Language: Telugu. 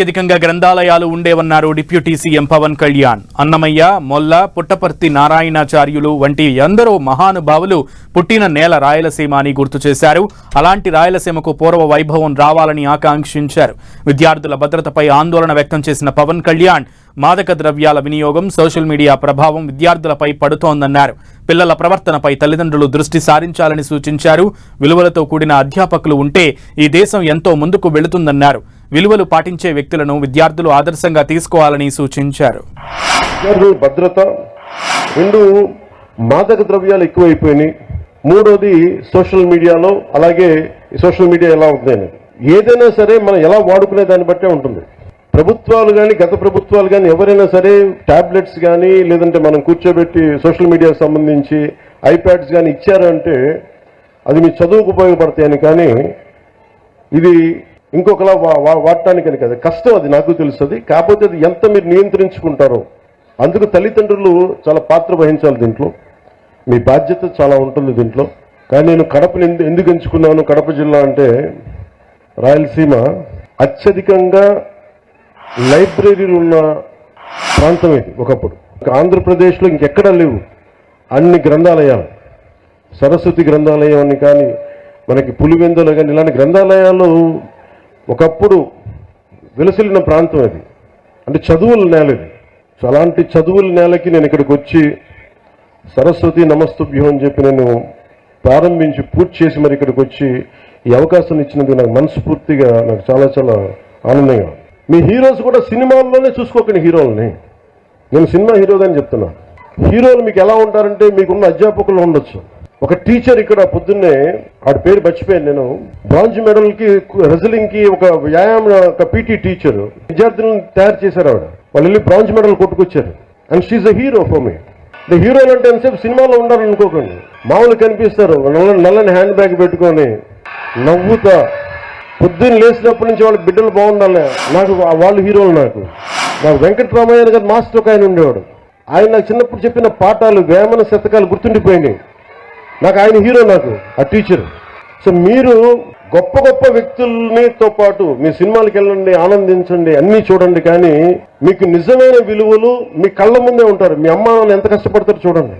అత్యధికంగా గ్రంథాలయాలు ఉండేవన్నారు డిప్యూటీ సీఎం పవన్ కళ్యాణ్. అన్నమయ్య, మొల్ల, పుట్టపర్తి నారాయణాచార్యులు వంటి ఎందరో మహానుభావులు పుట్టిన నేల రాయలసీమ అని గుర్తు చేశారు. అలాంటి రాయలసీమకు పూర్వ వైభవం రావాలని ఆకాంక్షించారు. విద్యార్థుల భద్రతపై ఆందోళన వ్యక్తం చేసిన పవన్ కళ్యాణ్ మాదక ద్రవ్యాల వినియోగం, సోషల్ మీడియా ప్రభావం విద్యార్థులపై పడుతోందన్నారు. పిల్లల ప్రవర్తనపై తల్లిదండ్రులు దృష్టి సారించాలని సూచించారు. విలువలతో కూడిన అధ్యాపకులు ఉంటే ఈ దేశం ఎంతో ముందుకు వెళుతుందన్నారు. విలువలు పాటించే వ్యక్తులను విద్యార్థులు ఆదర్శంగా తీసుకోవాలని సూచించారు. భద్రత, రెండు మాదక ద్రవ్యాలు ఎక్కువైపోయినాయి, మూడోది సోషల్ మీడియాలో, అలాగే సోషల్ మీడియా ఎలా ఉంది, ఏదైనా సరే మనం ఎలా వాడుకునే దాన్ని బట్టే ఉంటుంది. ప్రభుత్వాలు కానీ, గత ప్రభుత్వాలు కానీ ఎవరైనా సరే టాబ్లెట్స్ కానీ, లేదంటే మనం కూర్చోబెట్టి సోషల్ మీడియాకు సంబంధించి ఐప్యాడ్స్ కానీ ఇచ్చారంటే అది మీ చదువుకు ఉపయోగపడతాయని, కానీ ఇది ఇంకొకలా వాడటానికని కదా. కష్టం, అది నాకు తెలుస్తుంది. కాకపోతే అది ఎంత మీరు నియంత్రించుకుంటారో, అందుకు తల్లిదండ్రులు చాలా పాత్ర వహించాలి దీంట్లో. మీ బాధ్యత చాలా ఉంటుంది దీంట్లో. కానీ నేను కడపని ఎందుకు ఎంచుకున్నాను, కడప జిల్లా అంటే రాయలసీమ అత్యధికంగా లైబ్రరీలు ఉన్న ప్రాంతం ఇది ఒకప్పుడు. ఆంధ్రప్రదేశ్లో ఇంకెక్కడా లేవు అన్ని గ్రంథాలయాలు. సరస్వతి గ్రంథాలయం అని కానీ, మనకి పులివెందులు కానీ, ఇలాంటి గ్రంథాలయాలు ఒకప్పుడు విలసిల్లిన ప్రాంతం అది. అంటే చదువుల నేల ఇది. సో అలాంటి చదువుల నేలకి నేను ఇక్కడికి వచ్చి సరస్వతి నమస్తుభ్యం అని చెప్పి నేను ప్రారంభించి పూర్తి చేసి మరి ఇక్కడికి వచ్చి ఈ అవకాశం ఇచ్చినందుకు నాకు మనస్ఫూర్తిగా నాకు చాలా చాలా ఆనందంగా. మీ హీరోస్ కూడా సినిమాల్లోనే చూసుకోకండి హీరోలని. నేను సినిమా హీరోదని చెప్తున్నా. హీరోలు మీకు ఎలా ఉంటారంటే, మీకున్న అధ్యాపకులు ఉండొచ్చు. ఒక టీచర్ ఇక్కడ పొద్దున్నే, ఆడి పేరు మర్చిపోయాను నేను, బ్రాంజ్ మెడల్కి రెజ్లింగ్కి ఒక వ్యాయామం, ఒక పీటీ టీచర్ విద్యార్థులను తయారు చేశారు. వాళ్ళు వెళ్ళి బ్రాంజ్ మెడల్ కొట్టుకొచ్చారు. And she a hero for me. హీరోలు అంటే ఎంతసేపు సినిమాలో ఉండాలనుకోకండి. మామూలు కనిపిస్తారు, నల్లని హ్యాండ్ బ్యాగ్ పెట్టుకొని నవ్వుతా. పొద్దున్న లేచినప్పటి నుంచి వాళ్ళ బిడ్డలు బాగుండాలి. నాకు వాళ్ళు హీరోలు. నాకు వెంకటరామయ్య గారు మాస్టర్ ఒక ఆయన ఉండేవాడు. ఆయన నాకు చిన్నప్పుడు చెప్పిన పాఠాలు, వేమన శతకాలు గుర్తుండిపోయినాయి. నాకు ఆయన హీరో, నాకు ఆ టీచర్. సో మీరు గొప్ప గొప్ప వ్యక్తులతో పాటు మీ సినిమాలకు వెళ్ళండి, ఆనందించండి, అన్నీ చూడండి. కానీ మీకు నిజమైన విలువలు మీ కళ్ళ ముందే ఉంటారు. మీ అమ్మ నాన్న ఎంత కష్టపడతారో చూడండి.